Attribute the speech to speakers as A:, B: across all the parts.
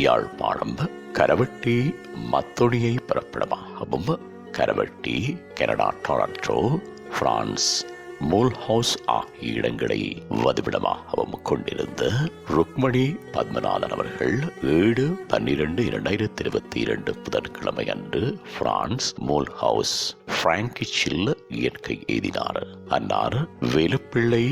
A: யாழ்ப்பாணம் கரவெட்டி மத்தொனியை பிறப்பிடமாகவும், Karavetti Canada Toronto France Mulhouse ஆகிய இடங்களை வதிவிடமாகவும் கொண்டிருந்த ருக்மணி பத்மநாதன் அவர்கள் 7/12/2022 புதன்கிழமை அன்று பிரான்ஸ் மூல்ஹவுஸ் பிராங்கிச்சில் இயற்கை எய்தினார். அன்னார் வேலுப்பிள்ளை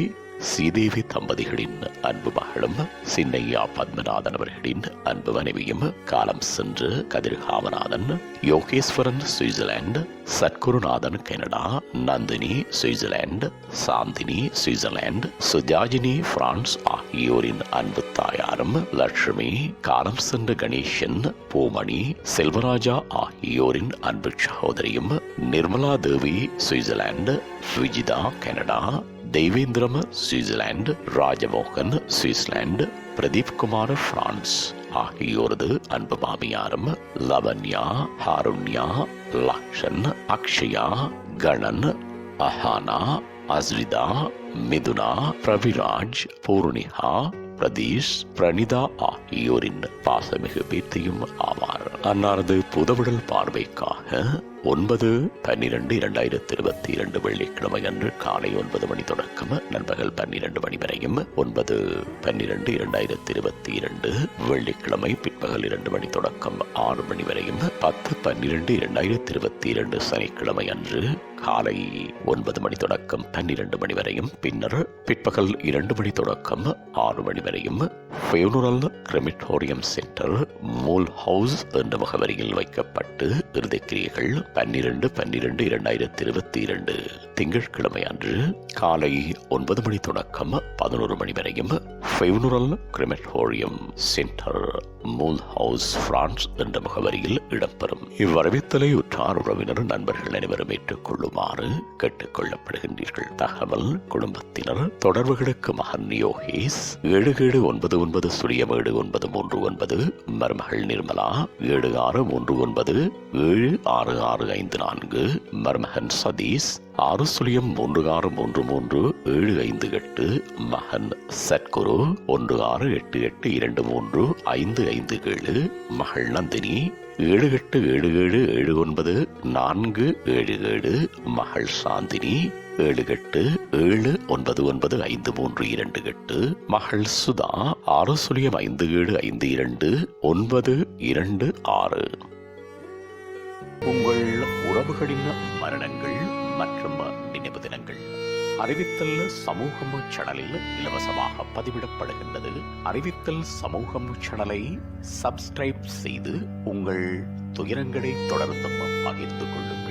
A: ஸ்ரீதேவி தம்பதிகளின் அன்பு மகளும் சின்னையா பத்மநாதன் அவர்களின் அன்பு மனைவியும் காலம் சென்று Kathirgamanathan Yogeswaran Switzerland, Sathgurunathan Canada, Nandini Switzerland, Santhini Switzerland, Sujajini France ஆகியோரின் அன்பு தாயாரும், லட்சுமி காலம் சென்ற கணேசன், பூமணி செல்வராஜா ஆகியோரின் அன்பு சகோதரியும், Nirmala Devi Switzerland, Vijitha Canada, Theivendram Switzerland, Rajamohan Switzerland, Pradeep Kumar France ஆகியோரது அன்பு மாமியாரும், லவன்யா, ஹாருண்யா, லக்ஷன், அக்ஷயா, கணன், அஹானா, அஸ்ரிதா, மிதுனா, பிரவிராஜ், பூர்ணிகா, பிரதீஷ், பிரணிதா ஆகியோரின் பாசமிகு பேத்தியும் ஆவார். அன்னாரது புதவிடல் பார்வைக்காக 9/12/2022 வெள்ளிக்கிழமை அன்று காலை 9 மணி தொடக்கம் நண்பகல் 12 மணி வரையும், 9/12/2022 வெள்ளிக்கிழமை பிற்பகல் 2 மணி தொடக்கம் 6 மணி வரையும், 10/12/2022 சனிக்கிழமை அன்று காலை 9 மணி தொடக்கம் 12 மணி வரையும், பின்னர் பிற்பகல் 2 மணி தொடக்கம் 6 மணி வரையும் ஃபியூனரல் கிரெமட்டோரியம் சென்டர் மூல்ஹவுஸ் என்ற முகவரியில் வைக்கப்பட்டு இறுதிக்கிரியைகள் 12/12/2022 திங்கட்கிழமை அன்று காலை 9 மணி தொடக்கம் 11 மணி வரையும் ஃபியூனரல் கிரெமட்டோரியம் சென்டர் மூல்ஹவுஸ் பிரான்ஸ் என்ற முகவரியில் இடம்பெறும். இவ்வரவித்தலை உற்றார் உறவினர் நண்பர்கள் அனைவரும் ஏற்றுக்கொள்ளுமாறு கேட்டுக் கொள்ளப்படுகின்றீர்கள். தகவல் குடும்பத்தினர் தொடர்புகளுக்கு மகன் யோகேஷ் 7799-939, மருமகள் நிர்மலா 7639-76654, மருமகன் சதீஷ் 6036333758, மகன் சத்குரு 1688235557, மகள் நந்தினி 7877794777, மகள் சாந்தினி 7879953228, மகள் சுதா 6057522926. உங்கள் உறவுகளின் மரணங்கள் மற்றும் நினைவு தினங்கள் அறிவித்தல் சமூகம் சேனலில் இலவசமாக பதிவிடப்படுகின்றது. அறிவித்தல் சமூகம் சேனலை சப்ஸ்கிரைப் செய்து உங்கள் துயரங்களை தொடர்ந்தும் பகிர்ந்து கொள்ளுங்கள்.